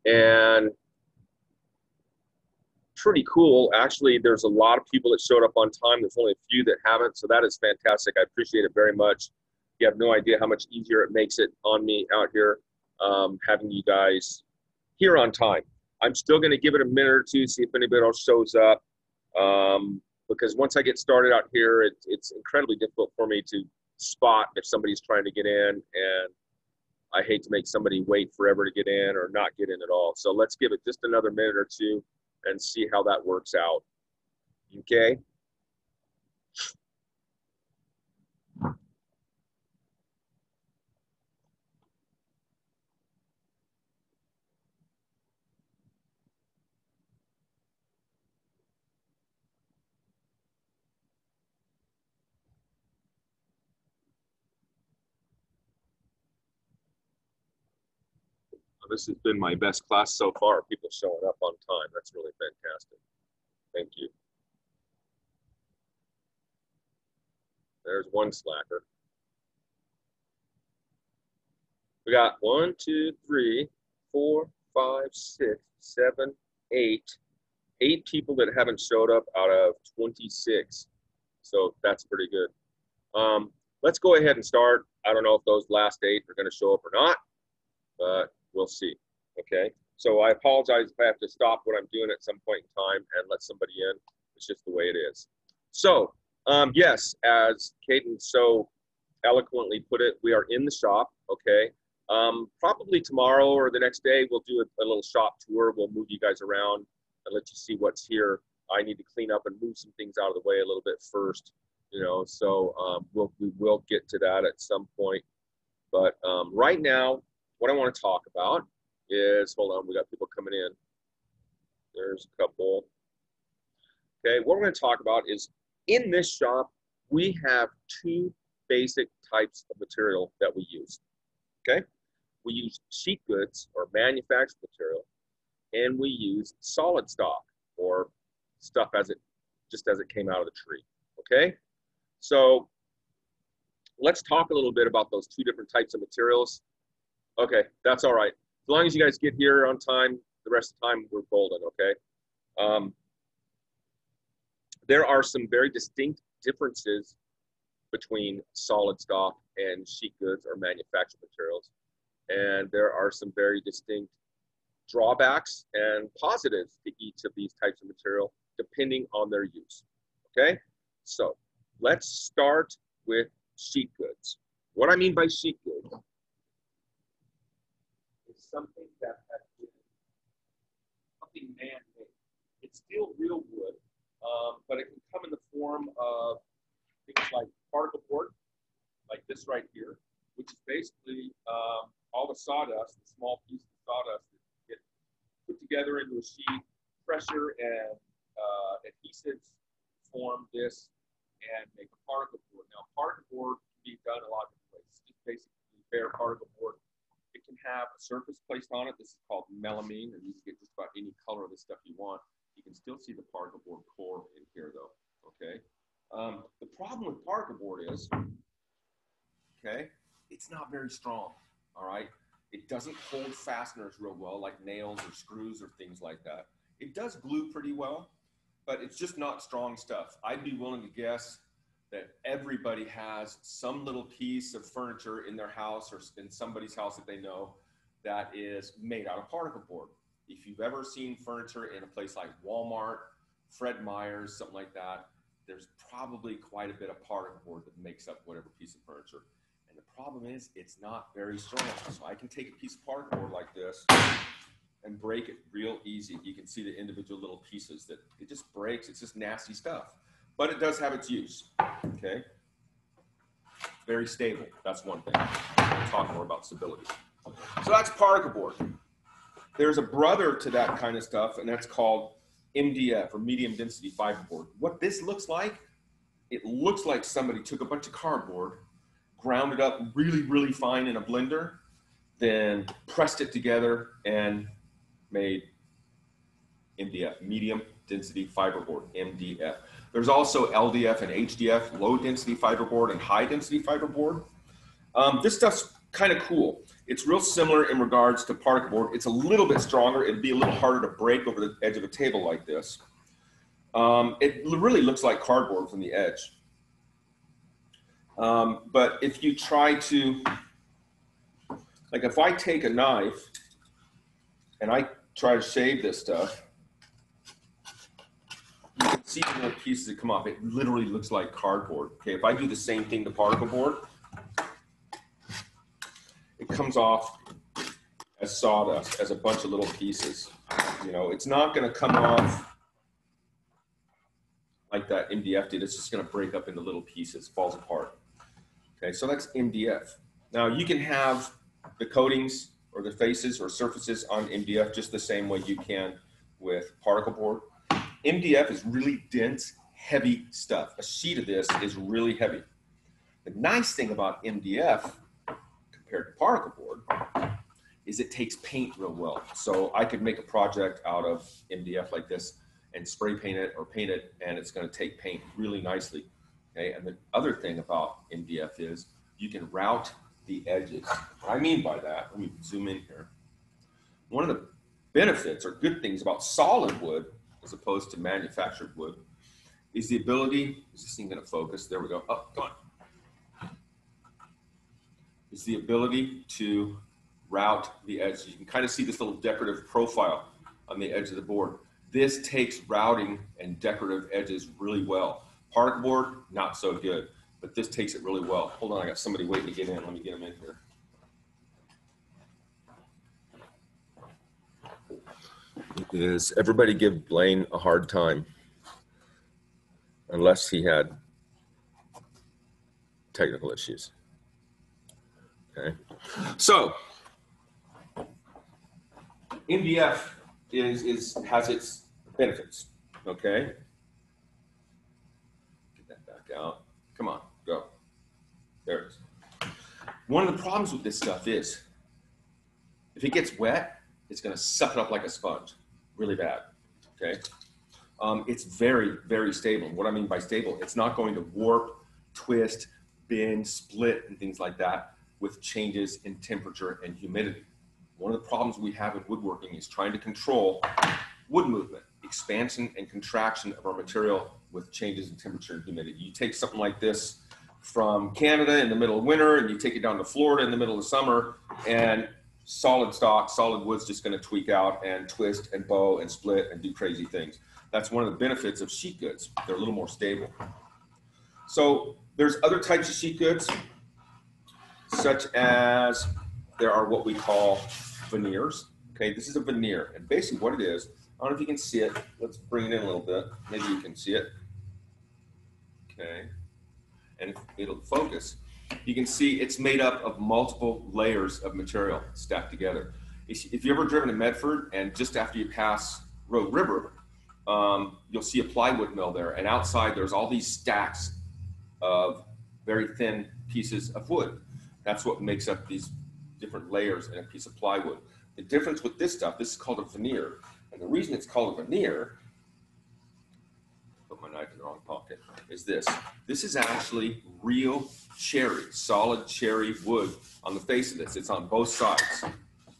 and pretty cool. Actually, there's a lot of people that showed up on time. There's only a few that haven't, so that is fantastic. I appreciate it very much. You have no idea how much easier it makes it on me out here, having you guys here on time. I'm still going to give it a minute or two, see if anybody else shows up, because once I get started out here, it's incredibly difficult for me to spot if somebody's trying to get in, and I hate to make somebody wait forever to get in or not get in at all. So let's give it just another minute or two and see how that works out. Okay. This has been my best class so far. People showing up on time. That's really fantastic. Thank you. There's one slacker. We got 1, 2, 3, 4, 5, 6, 7, 8. 8 people that haven't showed up out of 26. So that's pretty good. Let's go ahead and start. I don't know if those last 8 are going to show up or not, but we'll see. Okay. So I apologize if I have to stop what I'm doing at some point in time and let somebody in. It's just the way it is. So, yes, as Caden so eloquently put it, we are in the shop. Okay. Probably tomorrow or the next day, we'll do a little shop tour. We'll move you guys around and let you see what's here. I need to clean up and move some things out of the way a little bit first, you know, so we will get to that at some point. But right now, what I want to talk about is, hold on, we got people coming in. There's a couple. Okay, what we're going to talk about is, in this shop, we have 2 basic types of material that we use. Okay, we use sheet goods or manufactured material, and we use solid stock or stuff just as it came out of the tree. Okay, so let's talk a little bit about those 2 different types of materials. Okay, that's all right. As long as you guys get here on time, the rest of the time we're golden, okay? There are some very distinct differences between solid stock and sheet goods or manufactured materials. And there are some very distinct drawbacks and positives to each of these types of material, depending on their use, okay? So let's start with sheet goods. What I mean by sheet goods is something that has been something man-made. It's still real wood, but it can come in the form of things like particle board, like this right here, which is basically all the sawdust, the small piece of sawdust that get put together into a sheet. Pressure and adhesives form this and make a particle board. Now, particle board can be done a lot of different ways. It's just basically bare particle board. It can have a surface placed on it. This is called melamine, and you can get just about any color of this stuff you want. You can still see the particle board core in here, though. Okay. The problem with particle board is, okay, it's not very strong. All right. It doesn't hold fasteners real well, like nails or screws or things like that. It does glue pretty well, but it's just not strong stuff. I'd be willing to guess that everybody has some little piece of furniture in their house or in somebody's house that they know that is made out of particle board. If you've ever seen furniture in a place like Walmart, Fred Meyer's, something like that, there's probably quite a bit of particle board that makes up whatever piece of furniture. And the problem is it's not very strong. So I can take a piece of particle board like this and break it real easy. You can see the individual little pieces that it just breaks. It's just nasty stuff. But it does have its use, okay? Very stable, that's one thing. We'll talk more about stability. So that's particle board. There's a brother to that kind of stuff, and that's called MDF, or medium density fiberboard. What this looks like, it looks like somebody took a bunch of cardboard, ground it up really, really fine in a blender, then pressed it together and made MDF, medium density fiberboard, MDF. There's also LDF and HDF, low density fiberboard and high density fiberboard. This stuff's kind of cool. It's real similar in regards to particle board. It's a little bit stronger. It'd be a little harder to break over the edge of a table like this. It really looks like cardboard from the edge. But if you try to, like if I take a knife and I try to shave this stuff, you can see the little pieces that come off. It literally looks like cardboard. Okay, if I do the same thing to particle board, it comes off as sawdust, as a bunch of little pieces. You know, it's not going to come off like that MDF did. It's just going to break up into little pieces, falls apart. Okay, so that's MDF. Now you can have the coatings or the faces or surfaces on MDF just the same way you can with particle board. MDF is really dense, heavy stuff. A sheet of this is really heavy. The nice thing about MDF compared to particle board is it takes paint real well. So I could make a project out of MDF like this and spray paint it or paint it, and it's going to take paint really nicely. Okay, and the other thing about MDF is you can route the edges. What I mean by that, let me zoom in here. One of the benefits or good things about solid wood as opposed to manufactured wood is the ability, is this thing going to focus? There we go. Oh, come on. Is the ability to route the edges. You can kind of see this little decorative profile on the edge of the board. This takes routing and decorative edges really well. Particle board, not so good, but this takes it really well. Hold on, I got somebody waiting to get in. Let me get them in here. Is everybody give Blaine a hard time? Unless he had technical issues. Okay, so MDF has its benefits. Okay, get that back out. Come on, go. There it is. One of the problems with this stuff is if it gets wet, it's going to suck it up like a sponge, really bad. Okay, it's very, very stable. What I mean by stable, it's not going to warp, twist, bend, split, and things like that with changes in temperature and humidity. One of the problems we have in woodworking is trying to control wood movement, expansion and contraction of our material with changes in temperature and humidity. You take something like this from Canada in the middle of winter and you take it down to Florida in the middle of summer, and solid stock, solid wood's just going to tweak out and twist and bow and split and do crazy things. That's one of the benefits of sheet goods. They're a little more stable. So there's other types of sheet goods, such as there are what we call veneers. Okay, this is a veneer, and basically what it is, I don't know if you can see it. Let's bring it in a little bit. Maybe you can see it. Okay, and it'll focus. You can see it's made up of multiple layers of material stacked together. If you've ever driven to Medford and just after you pass Rogue River, you'll see a plywood mill there, and outside there's all these stacks of very thin pieces of wood. That's what makes up these different layers in a piece of plywood. The difference with this stuff, this is called a veneer. And the reason it's called a veneer, put my knife in the wrong pocket, is this. This is actually real cherry, solid cherry wood on the face of this. It's on both sides,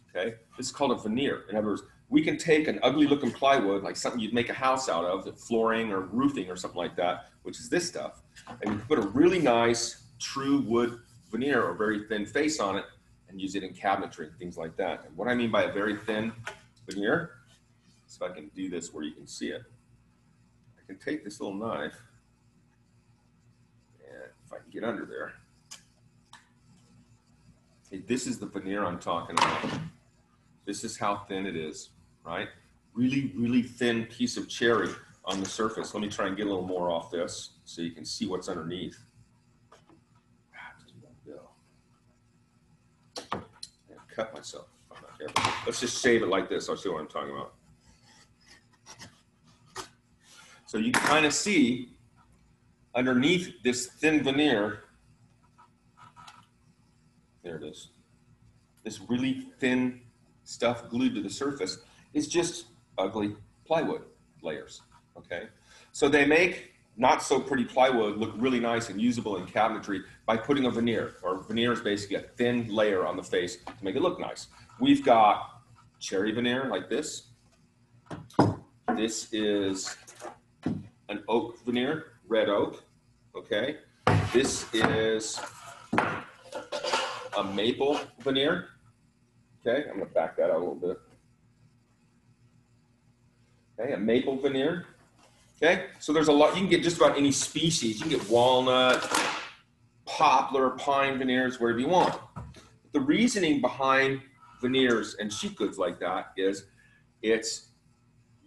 okay? This is called a veneer. In other words, we can take an ugly looking plywood, like something you'd make a house out of, flooring or roofing or something like that, which is this stuff, and you can put a really nice true wood veneer or very thin face on it and use it in cabinetry and things like that. And what I mean by a very thin veneer, so I can do this where you can see it. I can take this little knife, and if I can get under there, okay, this is the veneer I'm talking about. This is how thin it is, right? Really, really thin piece of cherry on the surface. Let me try and get a little more off this so you can see what's underneath. Cut myself. I'm not careful. Let's just shave it like this. I'll show you what I'm talking about. So you can kind of see underneath this thin veneer, there it is, this really thin stuff glued to the surface is just ugly plywood layers, okay? So they make not so pretty plywood look really nice and usable in cabinetry by putting a veneer, or veneer is basically a thin layer on the face to make it look nice. We've got cherry veneer like this. This is an oak veneer, red oak, okay? This is a maple veneer, okay? I'm gonna back that out a little bit. Okay, a maple veneer. Okay, so there's a lot, you can get just about any species. You can get walnut, poplar, pine veneers, wherever you want. The reasoning behind veneers and sheet goods like that is it's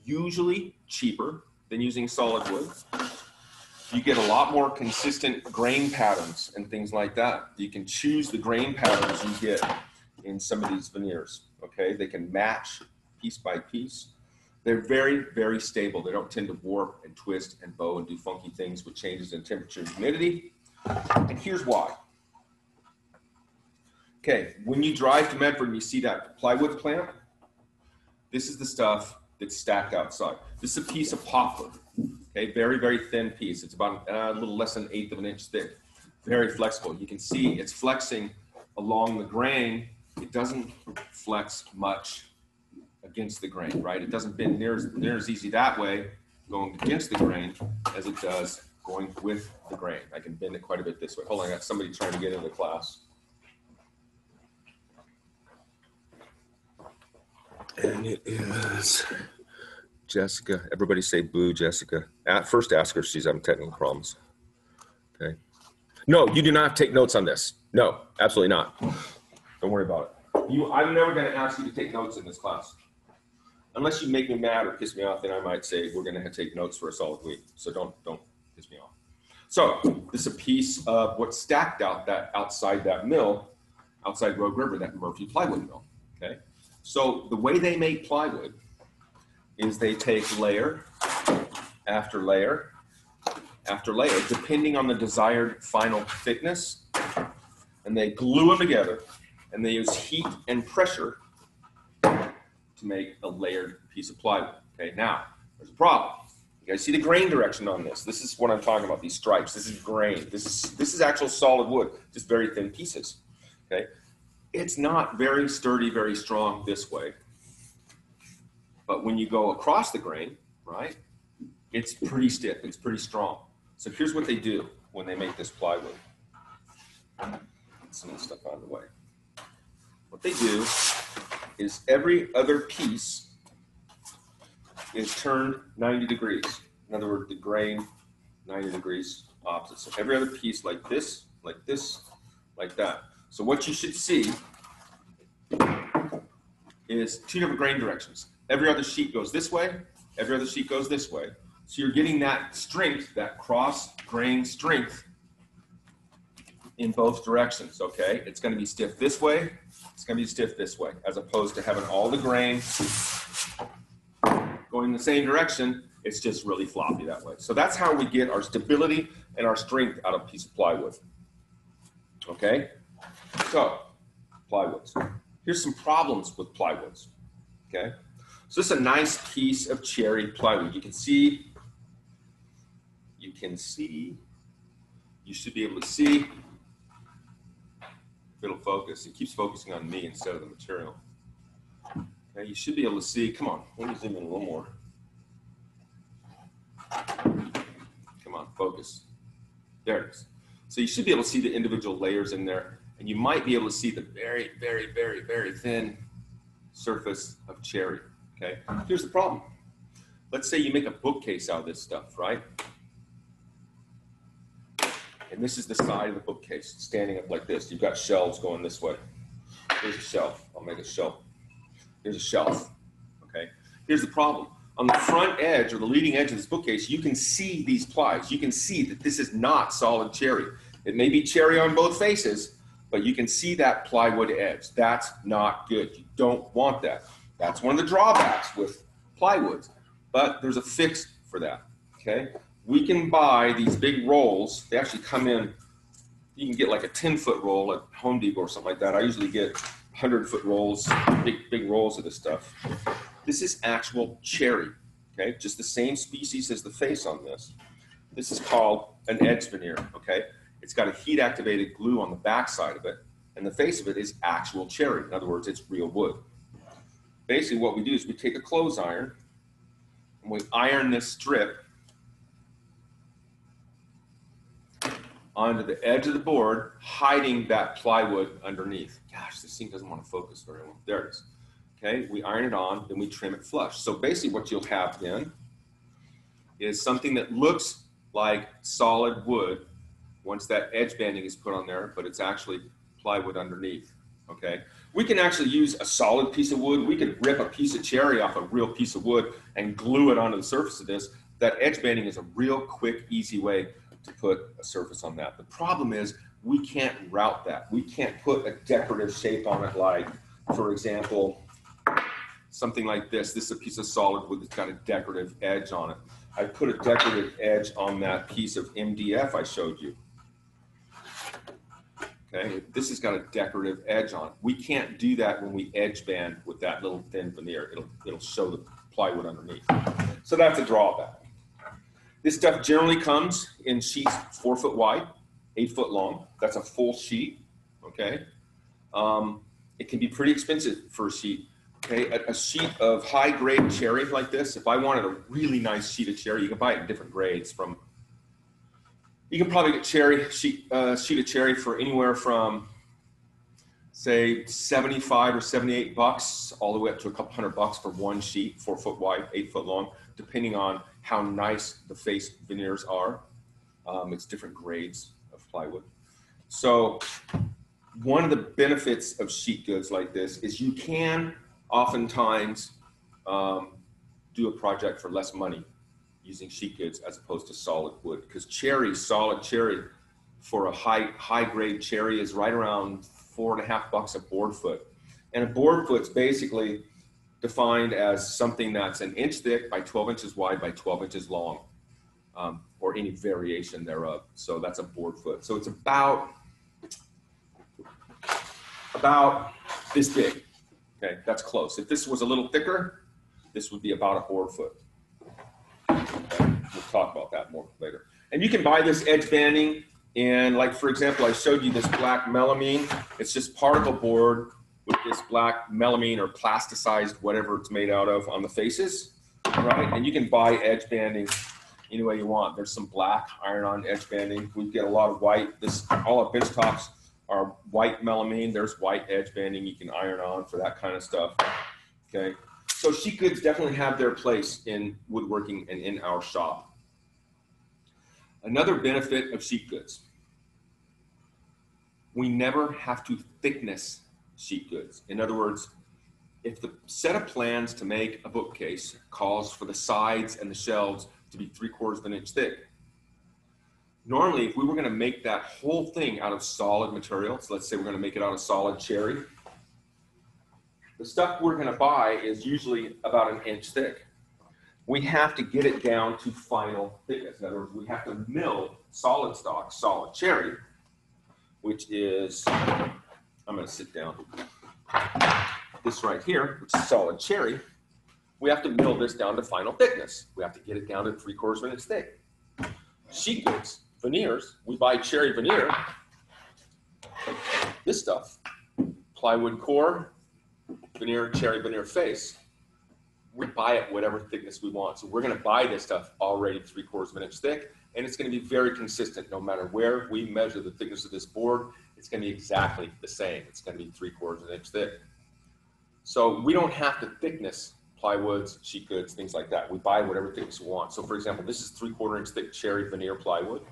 usually cheaper than using solid wood. You get a lot more consistent grain patterns and things like that. You can choose the grain patterns you get in some of these veneers, okay? They can match piece by piece. They're very, very stable. They don't tend to warp and twist and bow and do funky things with changes in temperature and humidity. And here's why. Okay, when you drive to Medford and you see that plywood plant, this is the stuff that's stacked outside. This is a piece of poplar, okay? Very, very thin piece. It's about a little less than 1/8 of an inch thick. Very flexible. You can see it's flexing along the grain. It doesn't flex much against the grain, right? It doesn't bend near as easy that way going against the grain as it does going with the grain. I can bend it quite a bit this way. Hold on, I got somebody trying to get into the class. And it is Jessica. Everybody say boo, Jessica. First ask her if she's having technical problems. Okay. No, you do not have to take notes on this. No, absolutely not. Don't worry about it. I'm never going to ask you to take notes in this class. Unless you make me mad or piss me off, then I might say we're going to take notes for a solid week. So don't piss me off. So this is a piece of what's stacked out outside that mill, outside Rogue River, that Murphy plywood mill. Okay. So the way they make plywood is they take layer after layer after layer, depending on the desired final thickness, and they glue them together, and they use heat and pressure to make a layered piece of plywood. Okay, now there's a problem. You guys see the grain direction on this. This is what I'm talking about, these stripes. This is grain. This is actual solid wood, just very thin pieces. Okay, it's not very sturdy, very strong this way. But when you go across the grain, right, it's pretty stiff, it's pretty strong. So here's what they do when they make this plywood. Get some of this stuff out of the way. What they do is every other piece is turned 90 degrees. In other words, the grain, 90 degrees opposite. So every other piece like this, like that. So what you should see is two different grain directions. Every other sheet goes this way, every other sheet goes this way. So you're getting that strength, that cross grain strength in both directions, okay? It's gonna be stiff this way, it's gonna be stiff this way, as opposed to having all the grain going in the same direction. It's just really floppy that way. So that's how we get our stability and our strength out of a piece of plywood, okay? So, plywoods. Here's some problems with plywoods, okay? So this is a nice piece of cherry plywood. You should be able to see. If it'll focus, it keeps focusing on me instead of the material. Okay, you should be able to see, come on, let me zoom in a little more. Come on, focus. There it is. So you should be able to see the individual layers in there, and you might be able to see the very, very, very, very thin surface of cherry, okay? Here's the problem. Let's say you make a bookcase out of this stuff, right? And this is the side of the bookcase, standing up like this. You've got shelves going this way. Here's a shelf. I'll make a shelf. Here's a shelf, okay? Here's the problem. On the front edge or the leading edge of this bookcase, you can see these plies. You can see that this is not solid cherry. It may be cherry on both faces, but you can see that plywood edge. That's not good. You don't want that. That's one of the drawbacks with plywoods, but there's a fix for that, okay? We can buy these big rolls. They actually come in, you can get like a 10-foot roll at Home Depot or something like that. I usually get 100-foot rolls, big rolls of this stuff. This is actual cherry, okay? Just the same species as the face on this. This is called an edge veneer, okay? It's got a heat-activated glue on the back side of it, and the face of it is actual cherry. In other words, it's real wood. Basically, what we do is we take a clothes iron, and we iron this strip onto the edge of the board, hiding that plywood underneath. Gosh, this thing doesn't want to focus very well. There it is. Okay, we iron it on, then we trim it flush. So basically what you'll have then is something that looks like solid wood once that edge banding is put on there, but it's actually plywood underneath, okay? We can actually use a solid piece of wood. We could rip a piece of cherry off a real piece of wood and glue it onto the surface of this. That edge banding is a real quick, easy way to put a surface on that. The problem is we can't route that. We can't put a decorative shape on it like, for example, something like this. This is a piece of solid wood that's got a decorative edge on it. I put a decorative edge on that piece of MDF I showed you. Okay, this has got a decorative edge on it. We can't do that when we edge band with that little thin veneer. It'll show the plywood underneath. So that's a drawback. This stuff generally comes in sheets 4 foot wide, 8 foot long. That's a full sheet, okay? It can be pretty expensive for a sheet, okay? A sheet of high grade cherry like this, if I wanted a really nice sheet of cherry, you can buy it in different grades from, you can probably get sheet of cherry for anywhere from, say, 75 or 78 bucks, all the way up to a couple $100 for one sheet, 4 foot wide, 8 foot long, depending on how nice the face veneers are. It's different grades of plywood. So one of the benefits of sheet goods like this is you can oftentimes do a project for less money using sheet goods as opposed to solid wood, because solid cherry for a high grade cherry is right around $4.50 a board foot. And a board foot's basically defined as something that's 1 inch thick by 12 inches wide by 12 inches long, or any variation thereof. So that's a board foot. So it's about this big. Okay, that's close. If this was a little thicker, this would be about a board foot. Okay, we'll talk about that more later. And you can buy this edge banding in, like, for example, I showed you this black melamine. It's just particle board with this black melamine or plasticized, whatever it's made out of, on the faces, right? And you can buy edge banding any way you want. There's some black iron-on edge banding. We get a lot of white. All our bench tops are white melamine. There's white edge banding you can iron on for that kind of stuff, okay? So sheet goods definitely have their place in woodworking and in our shop. Another benefit of sheet goods, we never have to thickness sheet goods. In other words, if the set of plans to make a bookcase calls for the sides and the shelves to be 3/4 of an inch thick, normally if we were going to make that whole thing out of solid materials, let's say we're going to make it out of solid cherry, the stuff we're going to buy is usually about 1 inch thick. We have to get it down to final thickness. In other words, we have to mill solid stock, solid cherry, which is, I'm going to sit down. This right here, which is solid cherry, we have to mill this down to final thickness. We have to get it down to 3/4 of an inch thick. Sheet goods, veneers, we buy cherry veneer, this stuff, plywood core, veneer, cherry veneer face. We buy it whatever thickness we want. So we're going to buy this stuff already 3/4 of an inch thick, and it's going to be very consistent. No matter where we measure the thickness of this board, it's going to be exactly the same. It's going to be 3/4 of an inch thick. So we don't have to thickness plywoods, sheet goods, things like that. We buy whatever thickness we want. So for example, this is 3/4 inch thick cherry veneer plywood.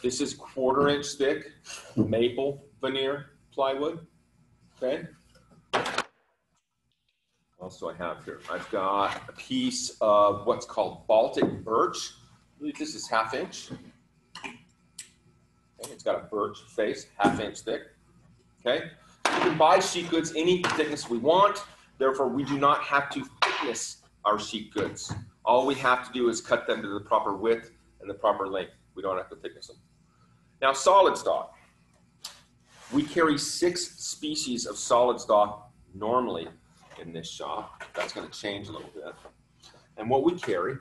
This is 1/4 inch thick maple veneer plywood, okay? What else do I have here? I've got a piece of what's called Baltic birch. I believe this is 1/2 inch. Okay, it's got a birch face, 1/2 inch thick. Okay, we can buy sheet goods any thickness we want. Therefore, we do not have to thickness our sheet goods. All we have to do is cut them to the proper width and the proper length. We don't have to thickness them. Now, solid stock. We carry 6 species of solid stock normally in this shop. That's going to change a little bit. And what we carry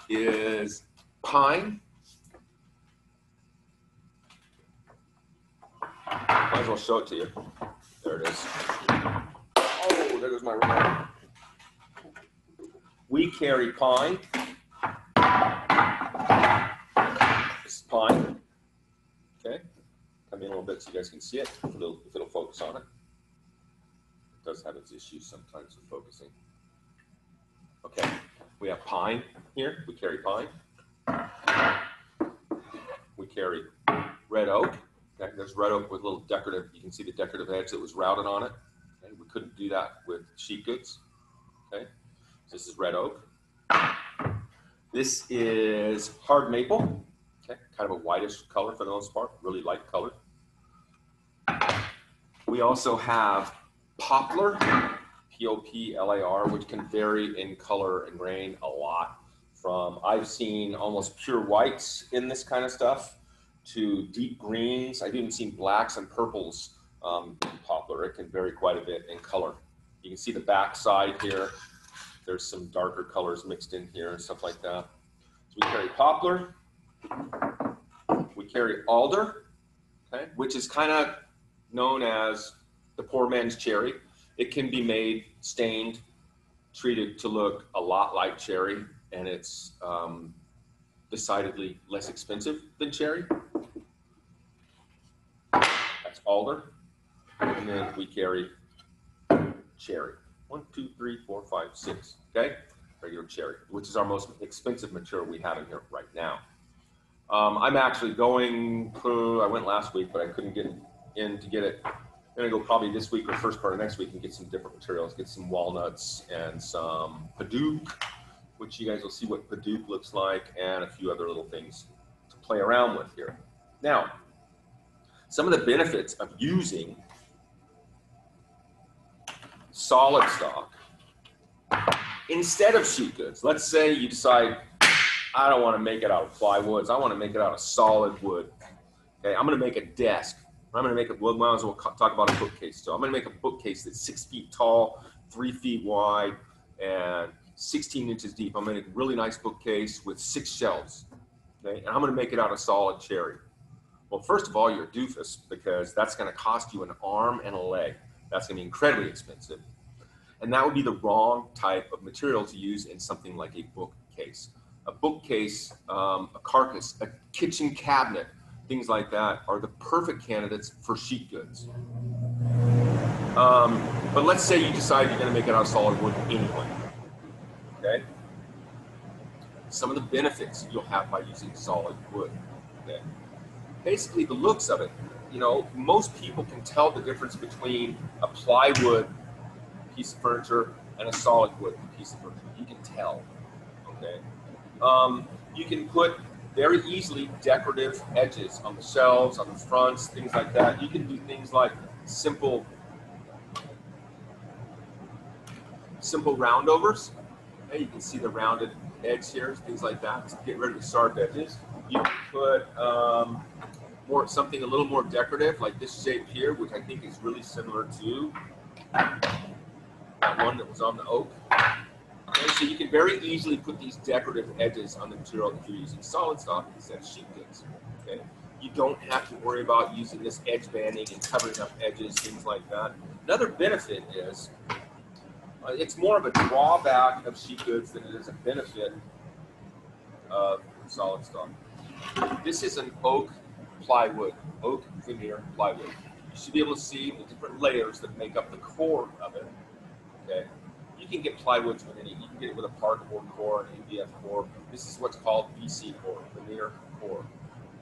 is pine. Might as well show it to you. There it is. Oh, there goes my remote. We carry pine. This is pine. Okay. Come in a little bit so you guys can see it, if it'll focus on it. It does have its issues sometimes with focusing. Okay, we have pine here. We carry pine. We carry red oak. Okay, there's red oak with a little decorative, you can see the decorative edge that was routed on it. Okay, we couldn't do that with sheet goods. Okay, so this is red oak. This is hard maple. Okay, kind of a whitish color for the most part, really light color. We also have poplar, P-O-P-L-A-R, which can vary in color and grain a lot. From, I've seen almost pure whites in this kind of stuff to deep greens. I've even seen blacks and purples in poplar. It can vary quite a bit in color. You can see the back side here. There's some darker colors mixed in here and stuff like that. So we carry poplar. We carry alder, okay, which is kind of known as the poor man's cherry. It can be made, stained, treated to look a lot like cherry, and it's decidedly less expensive than cherry. That's alder. And then we carry cherry. 1, 2, 3, 4, 5, 6, okay? Regular cherry, which is our most expensive material we have in here right now. I'm actually going, I went last week, but I couldn't get in to get it. I'm gonna go probably this week or first part of next week and get some different materials, get some walnuts and some Padauk, which you guys will see what Padauk looks like, and a few other little things to play around with here. Now, some of the benefits of using solid stock instead of sheet goods. Let's say you decide, I don't want to make it out of plywoods. I want to make it out of solid wood. Okay, I'm going to make a desk. I'm going to make a, well, might as well talk about a bookcase. So I'm going to make a bookcase that's 6 feet tall, 3 feet wide, and 16 inches deep. I'm going to make a really nice bookcase with 6 shelves. Okay, and I'm going to make it out of solid cherry. Well, first of all, you're a doofus, because that's going to cost you an arm and a leg. That's going to be incredibly expensive. And that would be the wrong type of material to use in something like a bookcase. A bookcase, a carcass, a kitchen cabinet, things like that are the perfect candidates for sheet goods. But let's say you decide you're going to make it out of solid wood anyway. Okay? Some of the benefits you'll have by using solid wood. Okay? Basically, the looks of it, you know, most people can tell the difference between a plywood piece of furniture and a solid wood piece of furniture. You can tell. Okay? You can put very easily decorative edges on the shelves, on the fronts, things like that. You can do things like simple roundovers. Okay, you can see the rounded edge here, things like that. To get rid of the sharp edges. You can put something a little more decorative, like this shape here, which I think is really similar to that one that was on the oak. Okay, so you can very easily put these decorative edges on the material if you're using solid stock instead of sheet goods. Okay, you don't have to worry about using this edge banding and covering up edges, things like that. Another benefit is it's more of a drawback of sheet goods than it is a benefit of solid stock. This is an oak plywood, oak veneer plywood. You should be able to see the different layers that make up the core of it. Okay. You can get plywoods with any. You can get it with a particle board core, an MDF core. This is what's called VC core, veneer core.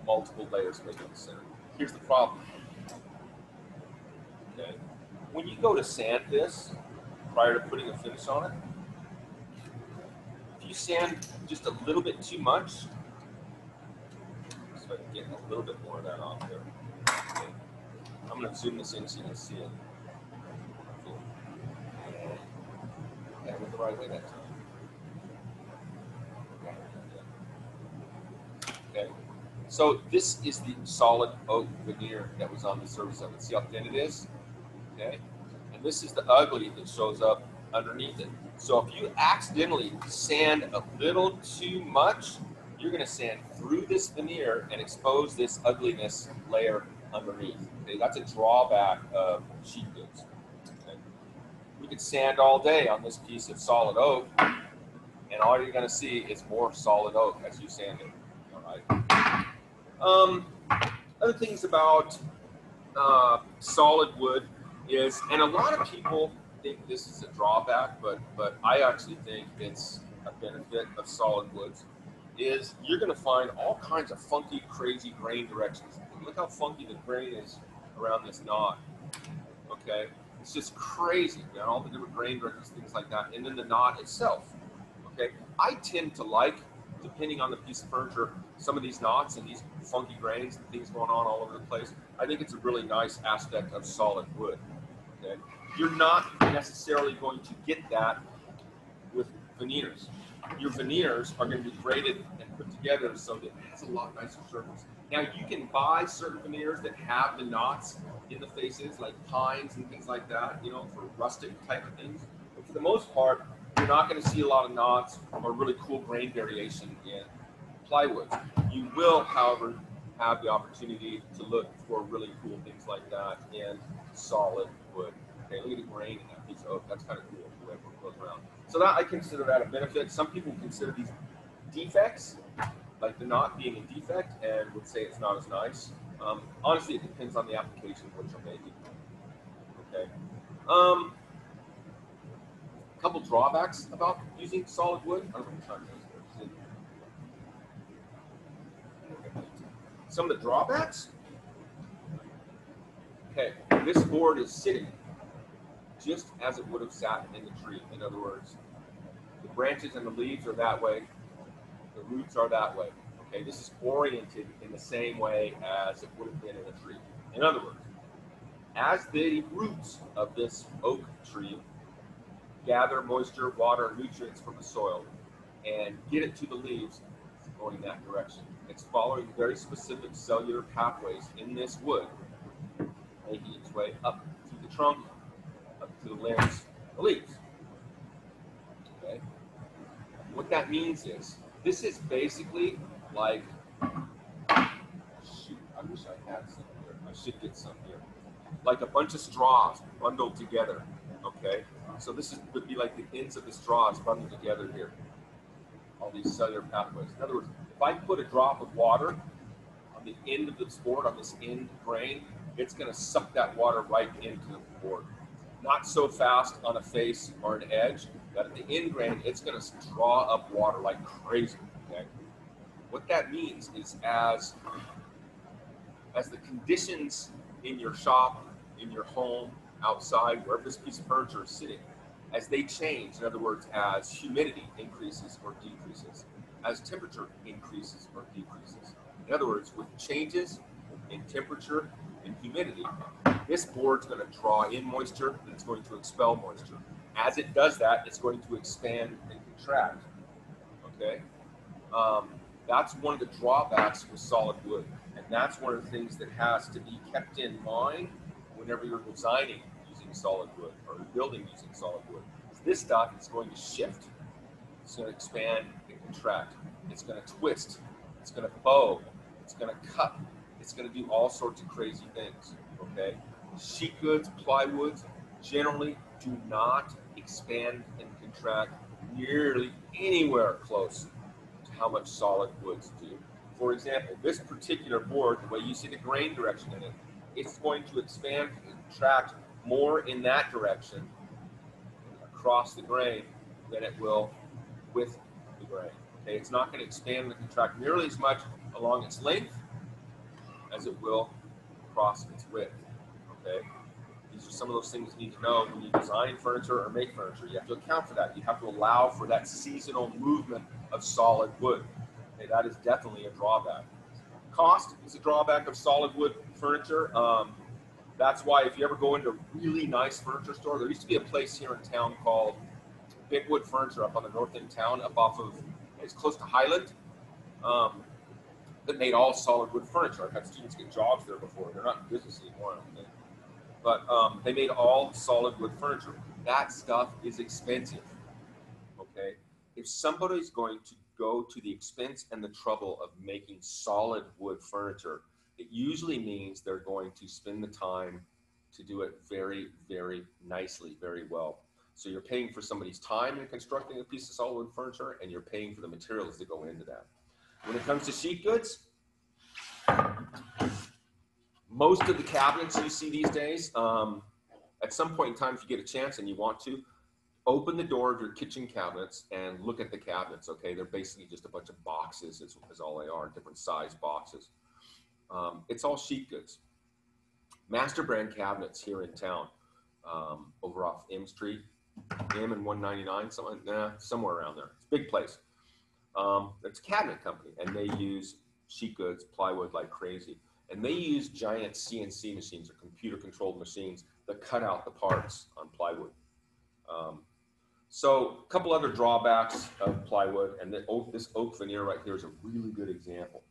Multiple layers make up the center. Here's the problem. Okay. When you go to sand this prior to putting a finish on it, if you sand just a little bit too much, so I can get a little bit more of that off there. Okay. I'm going to zoom this in so you can see it. I went the right way that time. Okay, so this is the solid oak veneer that was on the surface of it. See how thin it is? Okay, and this is the ugly that shows up underneath it. So if you accidentally sand a little too much, you're going to sand through this veneer and expose this ugliness layer underneath. Okay, that's a drawback of sheet goods. Okay. We could sand all day on this piece of solid oak, and all you're going to see is more solid oak as you sand it. All right. Other things about solid wood is, and a lot of people think this is a drawback, but I actually think it's a benefit of solid woods, is you're going to find all kinds of funky, crazy grain directions. Look how funky the grain is around this knot. Okay, it's just crazy, man. All the different grain directions, things like that, and then the knot itself. Okay, I tend to like, depending on the piece of furniture, some of these knots and these funky grains and things going on all over the place. I think it's a really nice aspect of solid wood. Okay, you're not necessarily going to get that with veneers. Your veneers are going to be graded and put together so that it has a lot nicer surface. Now you can buy certain veneers that have the knots in the faces, like pines and things like that, you know, for rustic type of things. But for the most part, you're not going to see a lot of knots or really cool grain variation in plywood. You will, however, have the opportunity to look for really cool things like that in solid wood. Okay, look at the grain in that piece of oak. That's kind of cool the way it goes around. So that, I consider that a benefit. Some people consider these defects, like the knot being a defect, and would say it's not as nice. Honestly, it depends on the application of what you're making. Okay. A couple drawbacks about using solid wood. I don't know what time it is. Some of the drawbacks. Okay, this board is sitting just as it would have sat in the tree. In other words, the branches and the leaves are that way, the roots are that way. Okay, this is oriented in the same way as it would have been in a tree. In other words, as the roots of this oak tree gather moisture, water, nutrients from the soil, and get it to the leaves, it's going that direction. It's following very specific cellular pathways in this wood, making its way up to the trunk, up to the limbs, the leaves. Okay. What that means is, this is basically like, shoot, I wish I had some here. I should get some here. Like a bunch of straws bundled together. Okay. So this would be like the ends of the straws bundled together here. All these cellular pathways. In other words, if I put a drop of water on the end of this board, on this end grain, it's going to suck that water right into the board. Not so fast on a face or an edge, but at the end grain, it's going to draw up water like crazy. Okay? What that means is as the conditions in your shop, in your home, outside, wherever this piece of furniture is sitting, as they change, in other words, as humidity increases or decreases, as temperature increases or decreases. In other words, with changes in temperature and humidity, this board's going to draw in moisture and it's going to expel moisture. As it does that, it's going to expand and contract. Okay? That's one of the drawbacks with solid wood. And that's one of the things that has to be kept in mind whenever you're designing using solid wood or building using solid wood. This stuff is going to shift. It's going to expand and contract. It's going to twist. It's going to bow. It's going to cut. It's going to do all sorts of crazy things. Okay? Sheet goods, plywoods, generally do not expand and contract nearly anywhere close to how much solid woods do. For example, this particular board, the way you see the grain direction in it, it's going to expand and contract more in that direction across the grain than it will with the grain. Okay, it's not going to expand and contract nearly as much along its length as it will across its width. Okay, these are some of those things you need to know when you design furniture or make furniture. You have to account for that. You have to allow for that seasonal movement of solid wood. Okay, that is definitely a drawback. Cost is a drawback of solid wood furniture. That's why if you ever go into a really nice furniture store, there used to be a place here in town called Big Wood Furniture up on the north end of town, up off of, it's close to Highland, that made all solid wood furniture. I've had students get jobs there before. They're not in business anymore, I don't think. But they made all solid wood furniture. That stuff is expensive. if somebody's going to go to the expense and the trouble of making solid wood furniture, it usually means they're going to spend the time to do it very, very nicely, very well. So you're paying for somebody's time in constructing a piece of solid wood furniture, and you're paying for the materials that go into that. When it comes to sheet goods, most of the cabinets you see these days, at some point in time, if you get a chance and you want to, open the door of your kitchen cabinets and look at the cabinets, okay? They're basically just a bunch of boxes is all they are, different size boxes. It's all sheet goods. Master brand cabinets here in town, over off M Street, M and 199, somewhere around there. It's a big place. It's a cabinet company, and they use sheet goods, plywood like crazy. And they use giant CNC machines or computer-controlled machines that cut out the parts on plywood. So a couple other drawbacks of plywood, and this oak veneer right here is a really good example.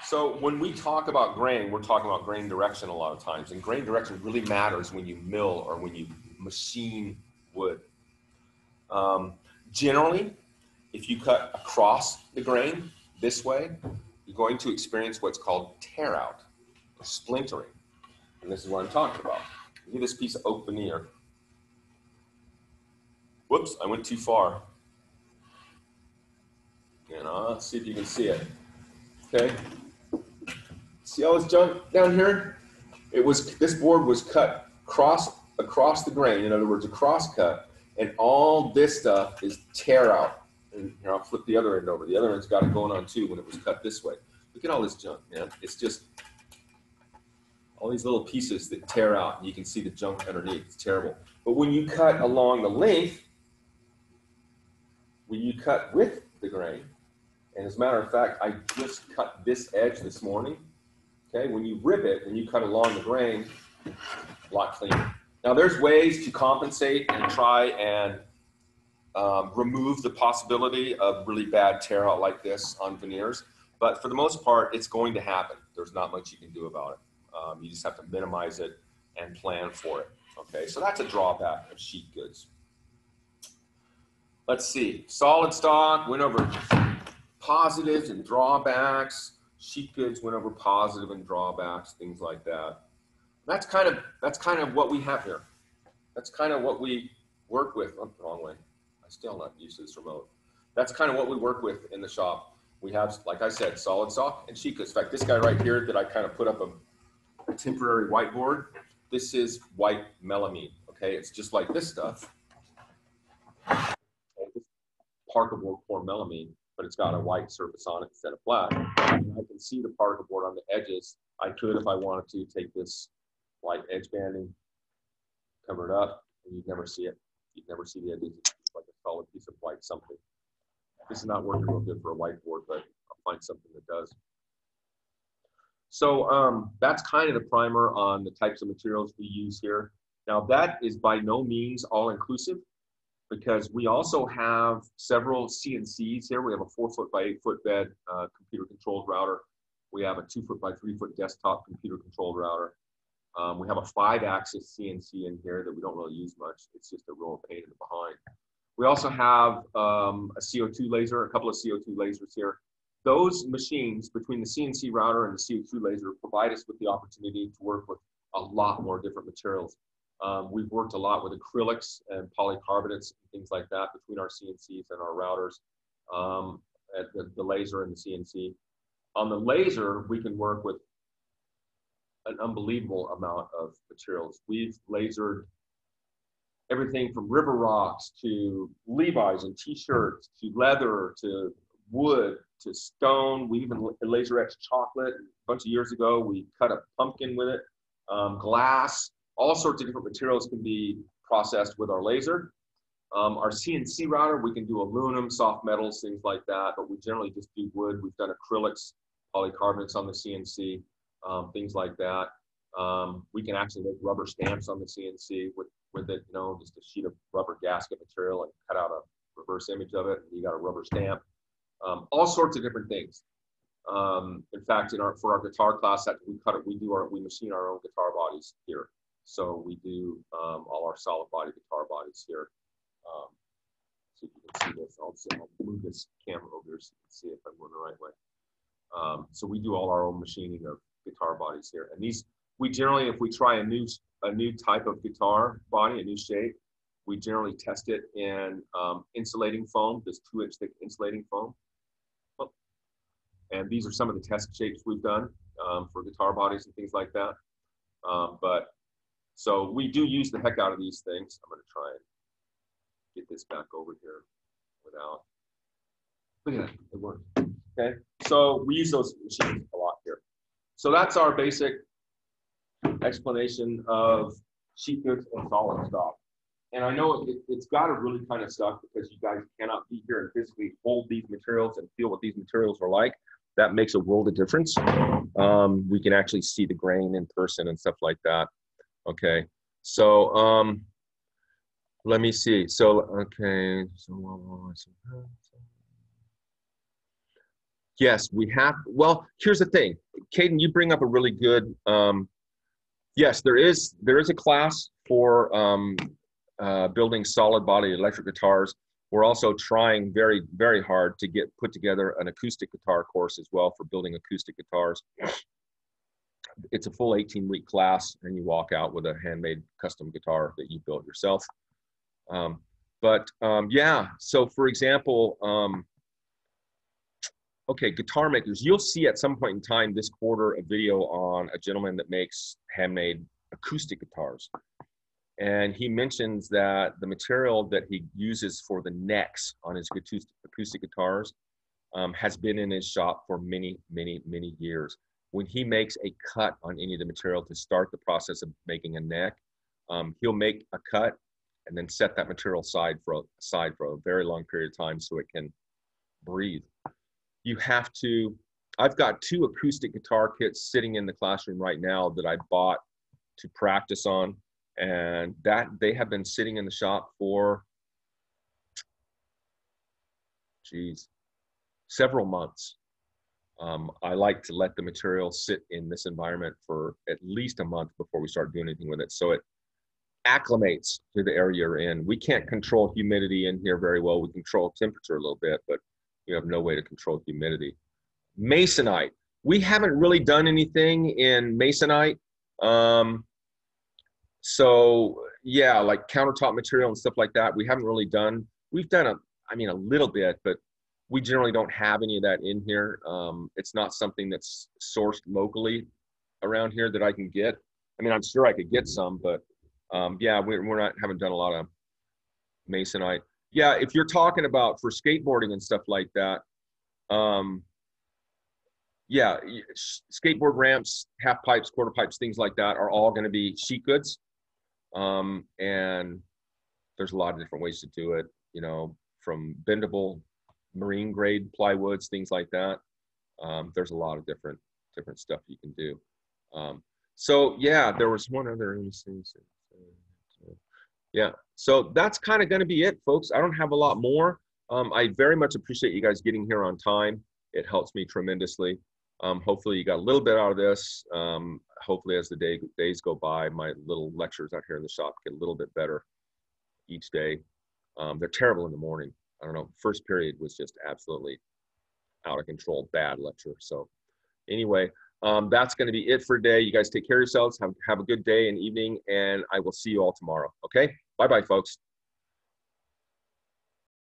So when we talk about grain, we're talking about grain direction a lot of times, and grain direction really matters when you mill or when you machine wood. Generally, if you cut across the grain this way, you're going to experience what's called tear out or splintering. And this is what I'm talking about. Look at this piece of oak veneer. Whoops, I went too far. And let's see if you can see it. Okay. See all this junk down here? This board was cut across the grain, in other words, a cross cut, and all this stuff is tear out. And here, I'll flip the other end over. The other end's got it going on too when it was cut this way. Look at all this junk, man. It's just all these little pieces that tear out, and you can see the junk underneath. It's terrible. But when you cut along the length, when you cut with the grain, and as a matter of fact, I just cut this edge this morning. Okay, when you rip it, when you cut along the grain, a lot cleaner. Now there's ways to compensate and try and remove the possibility of really bad tear out like this on veneers, but for the most part, it's going to happen. There's not much you can do about it. You just have to minimize it and plan for it. Okay, so that's a drawback of sheet goods. Let's see, solid stock went over positives and drawbacks. Sheet goods went over positive and drawbacks, things like that. That's kind of what we have here. That's kind of what we work with. Oh, wrong way. I'm still not used to this remote. That's kind of what we work with in the shop. We have, like I said, solid stock and sheet goods. In fact, this guy right here that I kind of put up a temporary whiteboard, this is white melamine. Okay, it's just like this stuff. Particle board core melamine, but it's got a white surface on it instead of black. And I can see the particle board on the edges. I could, if I wanted to, take this white edge banding, cover it up, and you'd never see it. You'd never see the edges. It's like a solid piece of white something. This is not working real good for a whiteboard, but I'll find something that does. So that's kind of the primer on the types of materials we use here. Now that is by no means all inclusive, because we also have several CNCs here. We have a 4-foot by 8-foot bed computer-controlled router. We have a 2-foot by 3-foot desktop computer-controlled router. We have a 5-axis CNC in here that we don't really use much. It's just a real pain in the behind. We also have a CO2 laser, a couple of CO2 lasers here. Those machines, between the CNC router and the CO2 laser, provide us with the opportunity to work with a lot more different materials. We've worked a lot with acrylics and polycarbonates and things like that between our CNCs and our routers, at the laser and the CNC. On the laser, we can work with an unbelievable amount of materials. We've lasered everything from river rocks to Levi's and t-shirts to leather to wood to stone. We even laser etched chocolate. A bunch of years ago, we cut a pumpkin with it, glass. All sorts of different materials can be processed with our laser. Our CNC router, we can do aluminum, soft metals, things like that, but we generally just do wood. We've done acrylics, polycarbonates on the CNC, things like that. We can actually make rubber stamps on the CNC with it, you know, just a sheet of rubber gasket material and cut out a reverse image of it, and you got a rubber stamp. All sorts of different things. In fact, for our guitar class, we machine our own guitar bodies here. So we do all our solid body guitar bodies here. So you can see this. I'll move this camera over here so you can see if I'm going the right way. So we do all our own machining of guitar bodies here. And these, we generally, if we try a new type of guitar body, a new shape, we generally test it in insulating foam, this 2-inch thick insulating foam. And these are some of the test shapes we've done for guitar bodies and things like that. So we do use the heck out of these things. I'm going to try and get this back over here without. Look at that, it worked. Okay, so we use those machines a lot here. So that's our basic explanation of sheet goods and solid stock. And I know it's got to really kind of suck because you guys cannot be here and physically hold these materials and feel what these materials are like. That makes a world of difference. We can actually see the grain in person and stuff like that. Okay, so let me see. So, okay. Yes, we have. Well, here's the thing. Caden, you bring up a really good, yes, there is a class for building solid body electric guitars. We're also trying very, very hard to put together an acoustic guitar course as well for building acoustic guitars. It's a full 18-week class, and you walk out with a handmade custom guitar that you built yourself. Yeah, so for example, okay, guitar makers, you'll see at some point in time this quarter a video on a gentleman that makes handmade acoustic guitars. And he mentions that the material that he uses for the necks on his acoustic guitars has been in his shop for many, many, many years. When he makes a cut on any of the material to start the process of making a neck, he'll make a cut and then set that material aside for a very long period of time so it can breathe. You have to, I've got 2 acoustic guitar kits sitting in the classroom right now that I bought to practice on, and that they have been sitting in the shop for, geez, several months. I like to let the material sit in this environment for at least a month before we start doing anything with it, so it acclimates to the area you're in. We can't control humidity in here very well. We control temperature a little bit, but you have no way to control humidity. Masonite. We haven't really done anything in Masonite. So yeah, like countertop material and stuff like that, we haven't really done. We've done a little bit, but we generally don't have any of that in here. It's not something that's sourced locally around here that I can get. I mean, I'm sure I could get some, but yeah, haven't done a lot of Masonite. Yeah, if you're talking about for skateboarding and stuff like that, yeah, skateboard ramps, half pipes, quarter pipes, things like that are all going to be sheet goods. And there's a lot of different ways to do it, you know, from bendable marine grade plywoods, things like that. There's a lot of different stuff you can do. So yeah, there was one other instance. Yeah, so that's kind of going to be it, folks. I don't have a lot more. I very much appreciate you guys getting here on time. It helps me tremendously. Hopefully you got a little bit out of this. Hopefully as the days go by, my little lectures out here in the shop get a little bit better each day. They're terrible in the morning. I don't know, first period was just absolutely out of control, bad lecture. So anyway, that's going to be it for today. You guys take care of yourselves. Have a good day and evening, and I will see you all tomorrow. Okay? Bye-bye, folks.